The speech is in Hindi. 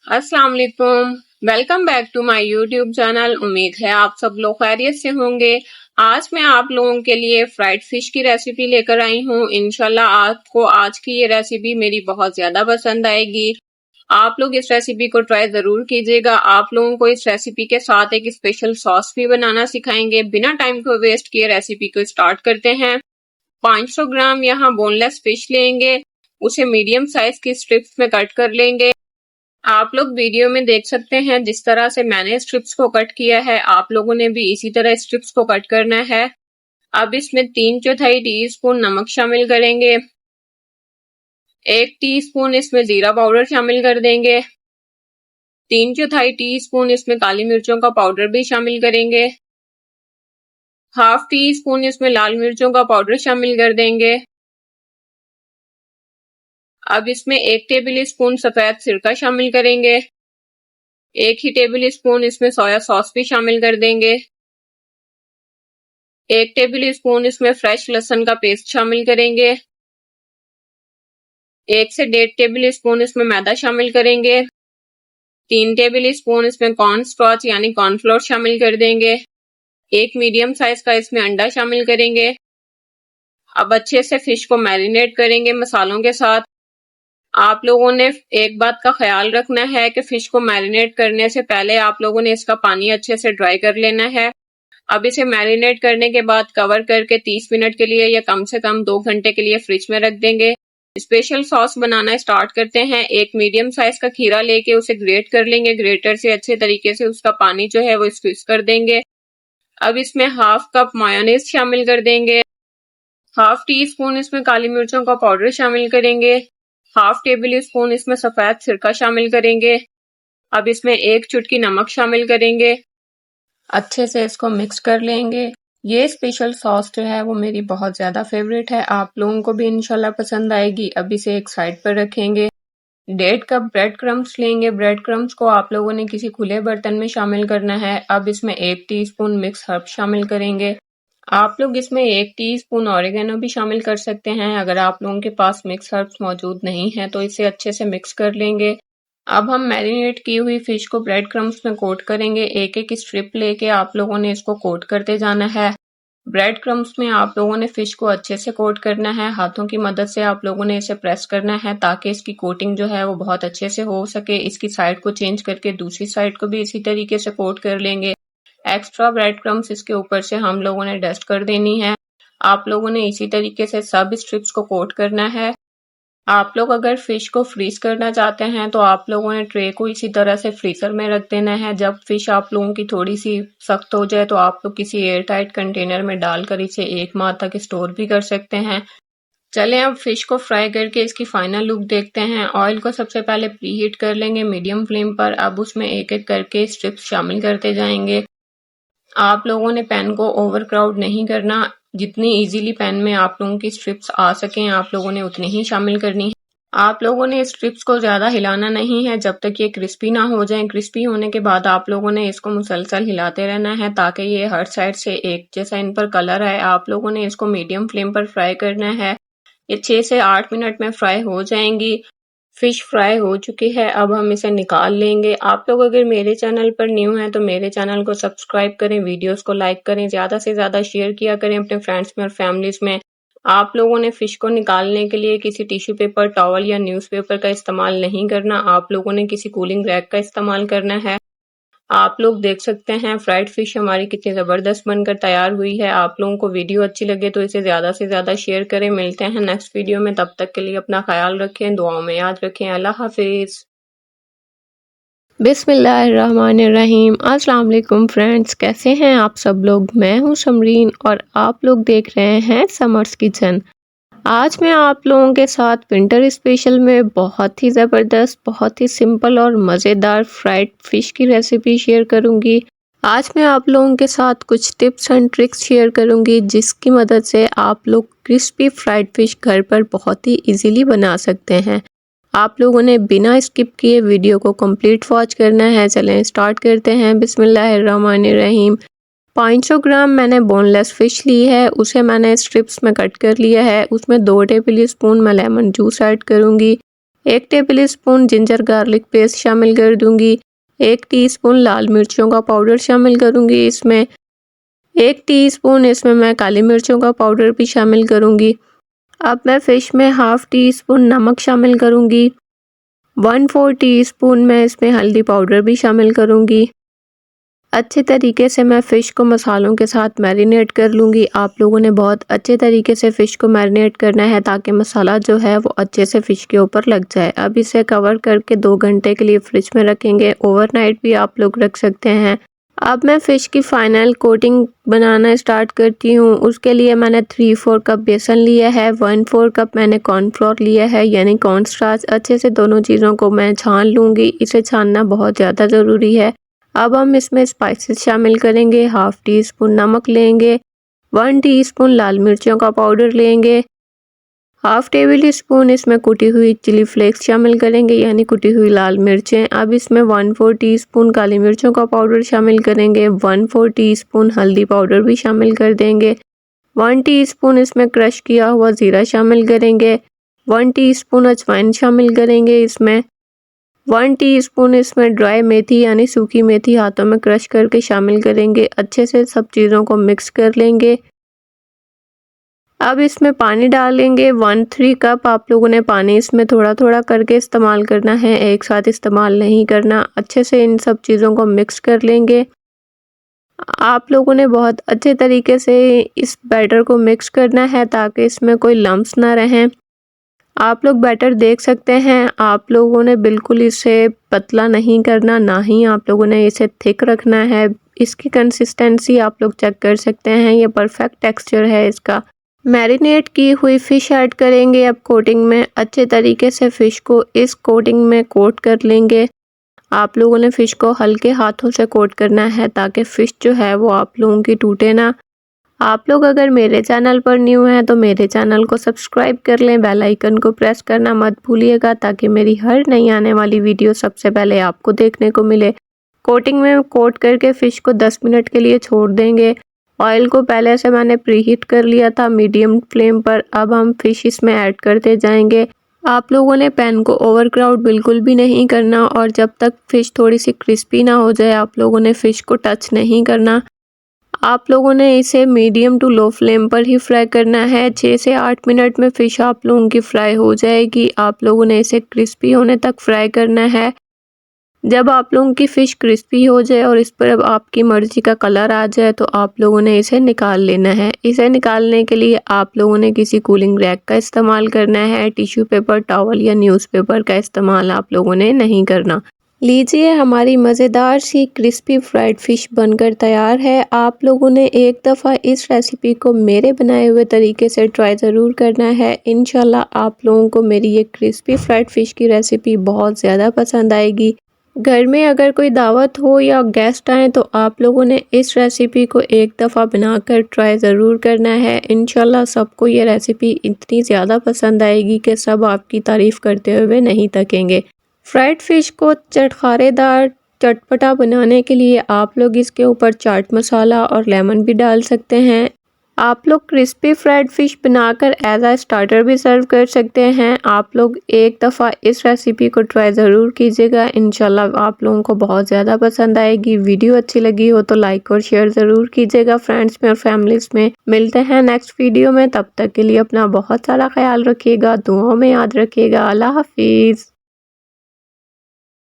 अस्सलाम वालेकुम। Welcome back to my YouTube channel. उम्मीद है आप सब लोग खैरियत से होंगे। आज मैं आप लोगों के लिए फ्राइड फिश की रेसिपी लेकर आई हूँ। इंशाल्लाह आपको आज की ये रेसिपी मेरी बहुत ज्यादा पसंद आएगी। आप लोग इस रेसिपी को ट्राई जरूर कीजिएगा। आप लोगों को इस रेसिपी के साथ एक स्पेशल सॉस भी बनाना सिखाएंगे। बिना टाइम को वेस्ट किए रेसिपी को स्टार्ट करते हैं। 500 ग्राम यहाँ बोनलेस फिश लेंगे, उसे मीडियम साइज की स्ट्रिप्स में कट कर लेंगे। आप लोग वीडियो में देख सकते हैं जिस तरह से मैंने स्ट्रिप्स को कट किया है, आप लोगों ने भी इसी तरह स्ट्रिप्स को कट करना है। अब इसमें 3/4 टीस्पून नमक शामिल करेंगे। 1 टीस्पून इसमें जीरा पाउडर शामिल कर देंगे। 3/4 टीस्पून इसमें काली मिर्चों का पाउडर भी शामिल करेंगे। हाफ टी स्पून इसमें लाल मिर्चों का पाउडर शामिल कर देंगे। अब इसमें 1 टेबल स्पून सफेद सिरका शामिल करेंगे। 1 ही टेबल स्पून इसमें सोया सॉस भी शामिल कर देंगे। 1 टेबल स्पून इसमें फ्रेश लहसुन का पेस्ट शामिल करेंगे। 1 से 1.5 टेबल स्पून इसमें मैदा शामिल करेंगे। 3 टेबल स्पून इसमें कॉर्न स्टार्च यानी कॉर्नफ्लोर शामिल कर देंगे। 1 मीडियम साइज का इसमें अंडा शामिल करेंगे। अब अच्छे से फिश को मैरिनेट करेंगे मसालों के साथ। आप लोगों ने एक बात का ख्याल रखना है कि फिश को मैरिनेट करने से पहले आप लोगों ने इसका पानी अच्छे से ड्राई कर लेना है। अब इसे मैरिनेट करने के बाद कवर करके 30 मिनट के लिए या कम से कम 2 घंटे के लिए फ्रिज में रख देंगे। स्पेशल सॉस बनाना स्टार्ट करते हैं। एक मीडियम साइज का खीरा लेके उसे ग्रेट कर लेंगे। ग्रेटर से अच्छे तरीके से उसका पानी जो है वो स्क्वीज कर देंगे। अब इसमें हाफ कप मायोनीज शामिल कर देंगे। हाफ टी स्पून इसमें काली मिर्चों का पाउडर शामिल करेंगे। हाफ टेबल स्पून इसमें सफेद सिरका शामिल करेंगे। अब इसमें 1 चुटकी नमक शामिल करेंगे। अच्छे से इसको मिक्स कर लेंगे। ये स्पेशल सॉस जो है वो मेरी बहुत ज्यादा फेवरेट है, आप लोगों को भी इंशाल्लाह पसंद आएगी। अब इसे एक साइड पर रखेंगे। 1.5 कप ब्रेड क्रम्स लेंगे। ब्रेड क्रम्स को आप लोगों ने किसी खुले बर्तन में शामिल करना है। अब इसमें 1 टीस्पून मिक्स हर्ब शामिल करेंगे। आप लोग इसमें 1 टीस्पून ऑरिगेनो भी शामिल कर सकते हैं। अगर आप लोगों के पास मिक्स हर्ब्स मौजूद नहीं है तो इसे अच्छे से मिक्स कर लेंगे। अब हम मैरिनेट की हुई फिश को ब्रेड क्रम्स में कोट करेंगे। एक एक स्ट्रिप लेके आप लोगों ने इसको कोट करते जाना है। ब्रेड क्रम्स में आप लोगों ने फिश को अच्छे से कोट करना है। हाथों की मदद से आप लोगों ने इसे प्रेस करना है ताकि इसकी कोटिंग जो है वो बहुत अच्छे से हो सके। इसकी साइड को चेंज करके दूसरी साइड को भी इसी तरीके से कोट कर लेंगे। एक्स्ट्रा ब्रेड क्रम्स इसके ऊपर से हम लोगों ने डस्ट कर देनी है। आप लोगों ने इसी तरीके से सब स्ट्रिप्स को कोट करना है। आप लोग अगर फिश को फ्रीज करना चाहते हैं तो आप लोगों ने ट्रे को इसी तरह से फ्रीजर में रख देना है। जब फिश आप लोगों की थोड़ी सी सख्त हो जाए तो आप लोग किसी एयर टाइट कंटेनर में डालकर इसे 1 माह तक स्टोर भी कर सकते हैं। चलें अब फिश को फ्राई करके इसकी फाइनल लुक देखते हैं। ऑयल को सबसे पहले प्री हीट कर लेंगे मीडियम फ्लेम पर। अब उसमें एक एक करके स्ट्रिप्स शामिल करते जाएंगे। आप लोगों ने पैन को ओवर क्राउड नहीं करना। जितनी इजीली पैन में आप लोगों की स्ट्रिप्स आ सकें आप लोगों ने उतनी ही शामिल करनी है। आप लोगों ने स्ट्रिप्स को ज्यादा हिलाना नहीं है जब तक ये क्रिस्पी ना हो जाएं। क्रिस्पी होने के बाद आप लोगों ने इसको मुसलसल हिलाते रहना है ताकि ये हर साइड से एक जैसा इन पर कलर आए। आप लोगों ने इसको मीडियम फ्लेम पर फ्राई करना है। ये 6 से 8 मिनट में फ्राई हो जाएंगी। फिश फ्राई हो चुकी है। अब हम इसे निकाल लेंगे। आप लोग अगर मेरे चैनल पर न्यू हैं तो मेरे चैनल को सब्सक्राइब करें, वीडियोस को लाइक करें, ज्यादा से ज्यादा शेयर किया करें अपने फ्रेंड्स में और फैमिलीज में। आप लोगों ने फिश को निकालने के लिए किसी टिश्यू पेपर, टॉवल या न्यूज़पेपर का इस्तेमाल नहीं करना। आप लोगों ने किसी कूलिंग रैक का इस्तेमाल करना है। आप लोग देख सकते हैं फ्राइड फिश हमारी कितनी जबरदस्त बनकर तैयार हुई है। आप लोगों को वीडियो अच्छी लगे तो इसे ज्यादा से ज्यादा शेयर करें। मिलते हैं नेक्स्ट वीडियो में, तब तक के लिए अपना ख्याल रखें, दुआओं में याद रखें। अल्लाह हाफिज। बिस्मिल्लाहिर्रहमानिर्रहीम। अस्सलाम वालेकुम फ्रेंड्स, कैसे हैं आप सब लोग। मैं हूं समरीन और आप लोग देख रहे हैं समर्स किचन। आज मैं आप लोगों के साथ विंटर स्पेशल में बहुत ही ज़बरदस्त, बहुत ही सिंपल और मज़ेदार फ्राइड फ़िश की रेसिपी शेयर करूंगी। आज मैं आप लोगों के साथ कुछ टिप्स एंड ट्रिक्स शेयर करूंगी जिसकी मदद से आप लोग क्रिस्पी फ्राइड फ़िश घर पर बहुत ही इजीली बना सकते हैं। आप लोगों ने बिना स्किप किए वीडियो को कंप्लीट वॉच करना है। चलें स्टार्ट करते हैं। बिस्मिल्लाहिर्रहमानिर्रहीम। 500 ग्राम मैंने बोनलेस फिश ली है, उसे मैंने स्ट्रिप्स में कट कर लिया है। उसमें 2 टेबल स्पून मैं लेमन जूस ऐड करूंगी। 1 table spoon ginger garlic paste शामिल कर दूंगी। 1 टीस्पून लाल मिर्चों का पाउडर शामिल करूंगी इसमें। 1 टीस्पून इसमें मैं काली मिर्चों का पाउडर भी शामिल करूंगी। अब मैं फ़िश में हाफ़ टी स्पून नमक शामिल करूंगी। 1/4 टीस्पून मैं इसमें हल्दी पाउडर भी शामिल करूंगी। अच्छे तरीके से मैं फ़िश को मसालों के साथ मैरिनेट कर लूँगी। आप लोगों ने बहुत अच्छे तरीके से फ़िश को मैरिनेट करना है ताकि मसाला जो है वो अच्छे से फ़िश के ऊपर लग जाए। अब इसे कवर करके 2 घंटे के लिए फ्रिज में रखेंगे। ओवरनाइट भी आप लोग रख सकते हैं। अब मैं फ़िश की फ़ाइनल कोटिंग बनाना स्टार्ट करती हूँ। उसके लिए मैंने 3/4 कप बेसन लिया है, 1/4 कप मैंने कॉर्नफ्लोर लिया है यानी कॉर्नस्टार्च। अच्छे से दोनों चीज़ों को मैं छान लूँगी। इसे छानना बहुत ज़्यादा ज़रूरी है। अब हम इसमें स्पाइसेस शामिल करेंगे। हाफ़ टी स्पून नमक लेंगे, 1 टीस्पून लाल मिर्चों का पाउडर लेंगे, हाफ़ टेबल स्पून इसमें कुटी हुई चिली फ्लेक्स शामिल करेंगे यानी कुटी हुई लाल मिर्चें। अब इसमें 1/4 टीस्पून काली मिर्चों का पाउडर शामिल करेंगे, 1/4 टीस्पून हल्दी पाउडर भी शामिल कर देंगे, 1 टीस्पून इसमें क्रश किया हुआ ज़ीरा शामिल करेंगे, 1 टीस्पून अजवाइन शामिल करेंगे इसमें, 1 टीस्पून इसमें ड्राई मेथी यानी सूखी मेथी हाथों में क्रश करके शामिल करेंगे। अच्छे से सब चीज़ों को मिक्स कर लेंगे। अब इसमें पानी डालेंगे 1/3 कप। आप लोगों ने पानी इसमें थोड़ा थोड़ा करके इस्तेमाल करना है, एक साथ इस्तेमाल नहीं करना। अच्छे से इन सब चीज़ों को मिक्स कर लेंगे। आप लोगों ने बहुत अच्छे तरीके से इस बैटर को मिक्स करना है ताकि इसमें कोई लम्स ना रहें। आप लोग बैटर देख सकते हैं, आप लोगों ने बिल्कुल इसे पतला नहीं करना, ना ही आप लोगों ने इसे थिक रखना है। इसकी कंसिस्टेंसी आप लोग चेक कर सकते हैं, ये परफेक्ट टेक्सचर है इसका। मैरिनेट की हुई फ़िश ऐड करेंगे अब कोटिंग में। अच्छे तरीके से फ़िश को इस कोटिंग में कोट कर लेंगे। आप लोगों ने फ़िश को हल्के हाथों से कोट करना है ताकि फ़िश जो है वो आप लोगों की टूटे ना। आप लोग अगर मेरे चैनल पर न्यू हैं तो मेरे चैनल को सब्सक्राइब कर लें, बेल आइकन को प्रेस करना मत भूलिएगा ताकि मेरी हर नई आने वाली वीडियो सबसे पहले आपको देखने को मिले। कोटिंग में कोट करके फ़िश को 10 मिनट के लिए छोड़ देंगे। ऑयल को पहले से मैंने प्रीहीट कर लिया था मीडियम फ्लेम पर। अब हम फ़िश इसमें ऐड करते जाएंगे। आप लोगों ने पैन को ओवरक्राउड बिल्कुल भी नहीं करना और जब तक फ़िश थोड़ी सी क्रिस्पी ना हो जाए आप लोगों ने फ़िश को टच नहीं करना। आप लोगों ने इसे मीडियम टू लो फ्लेम पर ही फ्राई करना है। 6 से 8 मिनट में फ़िश आप लोगों की फ्राई हो जाएगी। आप लोगों ने इसे क्रिस्पी होने तक फ्राई करना है। जब आप लोगों की फ़िश क्रिस्पी हो जाए और इस पर अब आपकी मर्ज़ी का कलर आ जाए तो आप लोगों ने इसे निकाल लेना है। इसे निकालने के लिए आप लोगों ने किसी कूलिंग रैक का इस्तेमाल करना है। टिश्यू पेपर, टॉवल या न्यूज़पेपर का इस्तेमाल आप लोगों ने नहीं करना। लीजिए, हमारी मज़ेदार सी क्रिस्पी फ्राइड फ़िश बनकर तैयार है। आप लोगों ने एक दफ़ा इस रेसिपी को मेरे बनाए हुए तरीके से ट्राई ज़रूर करना है। इंशाल्लाह आप लोगों को मेरी ये क्रिस्पी फ्राइड फ़िश की रेसिपी बहुत ज़्यादा पसंद आएगी। घर में अगर कोई दावत हो या गेस्ट आए तो आप लोगों ने इस रेसिपी को एक दफ़ा बनाकर ट्राई ज़रूर करना है। इंशाल्लाह सबको ये रेसिपी इतनी ज़्यादा पसंद आएगी कि सब आपकी तारीफ़ करते हुए नहीं थकेंगे। फ्राइड फ़िश को चटखारेदार चटपटा बनाने के लिए आप लोग इसके ऊपर चाट मसाला और लेमन भी डाल सकते हैं। आप लोग क्रिस्पी फ्राइड फ़िश बनाकर एज आ स्टार्टर भी सर्व कर सकते हैं। आप लोग एक दफ़ा इस रेसिपी को ट्राई ज़रूर कीजिएगा। इंशाल्लाह आप लोगों को बहुत ज़्यादा पसंद आएगी। वीडियो अच्छी लगी हो तो लाइक और शेयर ज़रूर कीजिएगा फ्रेंड्स में और फैमिलीज़ में। मिलते हैं नेक्स्ट वीडियो में, तब तक के लिए अपना बहुत सारा ख्याल रखिएगा, दुआओं में याद रखिएगा। अल्लाह हाफिज़।